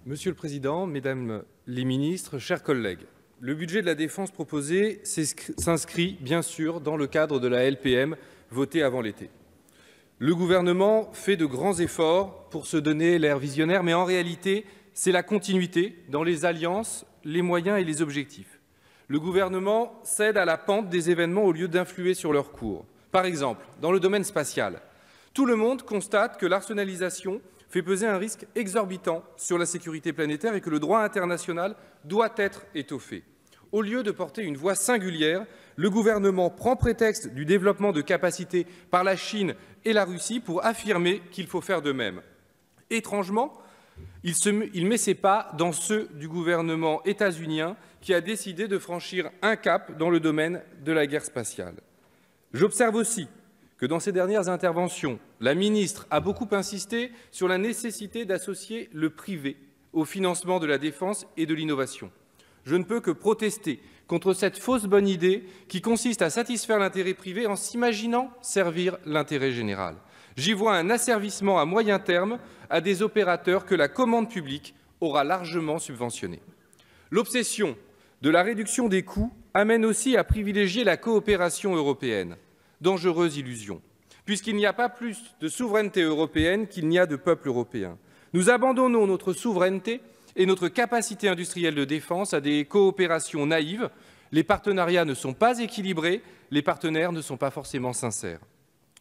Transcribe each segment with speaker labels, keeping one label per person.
Speaker 1: Monsieur le Président, Mesdames les ministres, chers collègues, le budget de la défense proposé s'inscrit bien sûr dans le cadre de la LPM votée avant l'été. Le gouvernement fait de grands efforts pour se donner l'air visionnaire, mais en réalité, c'est la continuité dans les alliances, les moyens et les objectifs. Le gouvernement cède à la pente des événements au lieu d'influer sur leur cours. Par exemple, dans le domaine spatial, tout le monde constate que l'arsenalisation fait peser un risque exorbitant sur la sécurité planétaire et que le droit international doit être étoffé. Au lieu de porter une voix singulière, le gouvernement prend prétexte du développement de capacités par la Chine et la Russie pour affirmer qu'il faut faire de même. Étrangement, il met ses pas dans ceux du gouvernement états-unien qui a décidé de franchir un cap dans le domaine de la guerre spatiale. J'observe aussi que dans ses dernières interventions, la ministre a beaucoup insisté sur la nécessité d'associer le privé au financement de la défense et de l'innovation. Je ne peux que protester contre cette fausse bonne idée qui consiste à satisfaire l'intérêt privé en s'imaginant servir l'intérêt général. J'y vois un asservissement à moyen terme à des opérateurs que la commande publique aura largement subventionnés. L'obsession de la réduction des coûts amène aussi à privilégier la coopération européenne. Dangereuse illusion, puisqu'il n'y a pas plus de souveraineté européenne qu'il n'y a de peuple européen. Nous abandonnons notre souveraineté et notre capacité industrielle de défense à des coopérations naïves. Les partenariats ne sont pas équilibrés, les partenaires ne sont pas forcément sincères.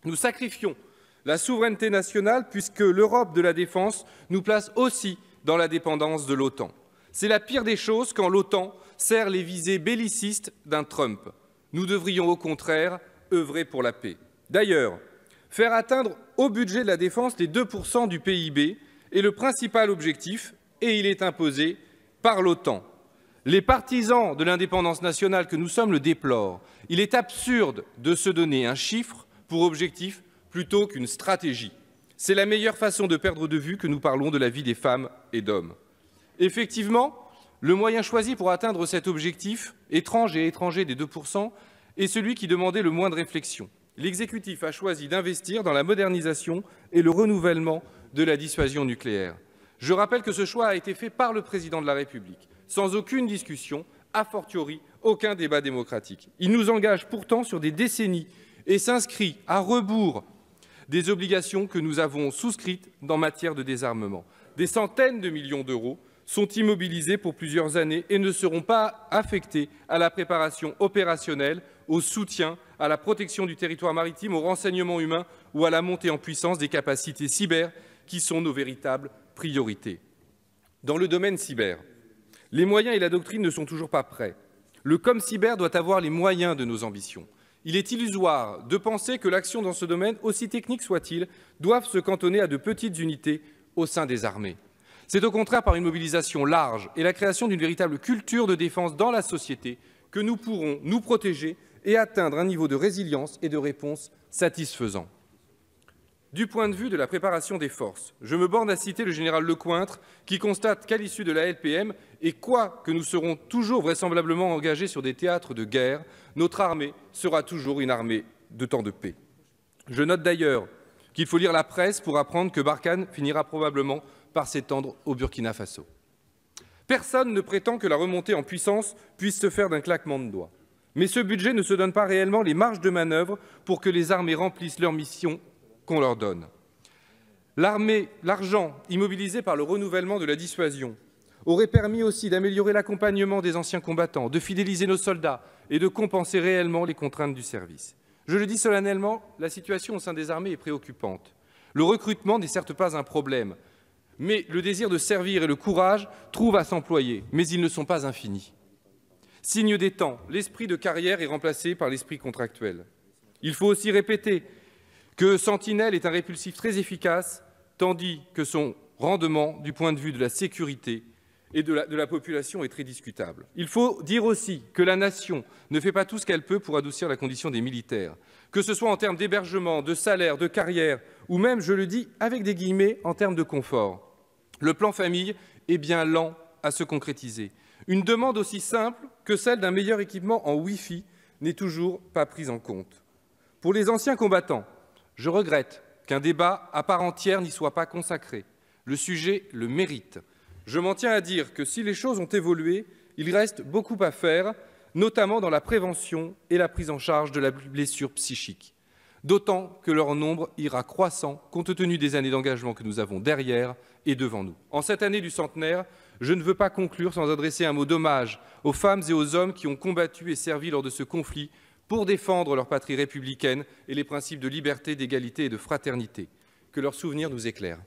Speaker 1: Nous sacrifions la souveraineté nationale puisque l'Europe de la défense nous place aussi dans la dépendance de l'OTAN. C'est la pire des choses quand l'OTAN sert les visées bellicistes d'un Trump. Nous devrions au contraire œuvrer pour la paix. D'ailleurs, faire atteindre au budget de la défense les 2% du PIB est le principal objectif et il est imposé par l'OTAN. Les partisans de l'indépendance nationale que nous sommes le déplorent. Il est absurde de se donner un chiffre pour objectif plutôt qu'une stratégie. C'est la meilleure façon de perdre de vue que nous parlons de la vie des femmes et d'hommes. Effectivement, le moyen choisi pour atteindre cet objectif étrange et étranger des 2% est celui qui demandait le moins de réflexion. L'exécutif a choisi d'investir dans la modernisation et le renouvellement de la dissuasion nucléaire. Je rappelle que ce choix a été fait par le Président de la République, sans aucune discussion, a fortiori aucun débat démocratique. Il nous engage pourtant sur des décennies et s'inscrit à rebours des obligations que nous avons souscrites en matière de désarmement. Des centaines de millions d'euros sont immobilisés pour plusieurs années et ne seront pas affectés à la préparation opérationnelle, au soutien, à la protection du territoire maritime, au renseignement humain ou à la montée en puissance des capacités cyber qui sont nos véritables priorités. Dans le domaine cyber, les moyens et la doctrine ne sont toujours pas prêts. Le ComCyber doit avoir les moyens de nos ambitions. Il est illusoire de penser que l'action dans ce domaine, aussi technique soit-il, doive se cantonner à de petites unités au sein des armées. C'est au contraire par une mobilisation large et la création d'une véritable culture de défense dans la société que nous pourrons nous protéger et atteindre un niveau de résilience et de réponse satisfaisant. Du point de vue de la préparation des forces, je me borne à citer le général Lecointre qui constate qu'à l'issue de la LPM, et quoi que nous serons toujours vraisemblablement engagés sur des théâtres de guerre, notre armée sera toujours une armée de temps de paix. Je note d'ailleurs qu'il faut lire la presse pour apprendre que Barkhane finira probablement par s'étendre au Burkina Faso. Personne ne prétend que la remontée en puissance puisse se faire d'un claquement de doigts. Mais ce budget ne se donne pas réellement les marges de manœuvre pour que les armées remplissent leur mission qu'on leur donne. L'argent immobilisé par le renouvellement de la dissuasion aurait permis aussi d'améliorer l'accompagnement des anciens combattants, de fidéliser nos soldats et de compenser réellement les contraintes du service. Je le dis solennellement, la situation au sein des armées est préoccupante. Le recrutement n'est certes pas un problème, mais le désir de servir et le courage trouvent à s'employer, mais ils ne sont pas infinis. Signe des temps, l'esprit de carrière est remplacé par l'esprit contractuel. Il faut aussi répéter que Sentinelle est un répulsif très efficace, tandis que son rendement, du point de vue de la sécurité et de la population, est très discutable. Il faut dire aussi que la nation ne fait pas tout ce qu'elle peut pour adoucir la condition des militaires, que ce soit en termes d'hébergement, de salaire, de carrière, ou même, je le dis avec des guillemets, en termes de confort. Le plan famille est bien lent à se concrétiser. Une demande aussi simple que celle d'un meilleur équipement en Wi-Fi n'est toujours pas prise en compte. Pour les anciens combattants, je regrette qu'un débat à part entière n'y soit pas consacré. Le sujet le mérite. Je m'en tiens à dire que si les choses ont évolué, il reste beaucoup à faire, notamment dans la prévention et la prise en charge de la blessure psychique, d'autant que leur nombre ira croissant compte tenu des années d'engagement que nous avons derrière et devant nous. En cette année du centenaire, je ne veux pas conclure sans adresser un mot d'hommage aux femmes et aux hommes qui ont combattu et servi lors de ce conflit pour défendre leur patrie républicaine et les principes de liberté, d'égalité et de fraternité. Que leur souvenir nous éclaire.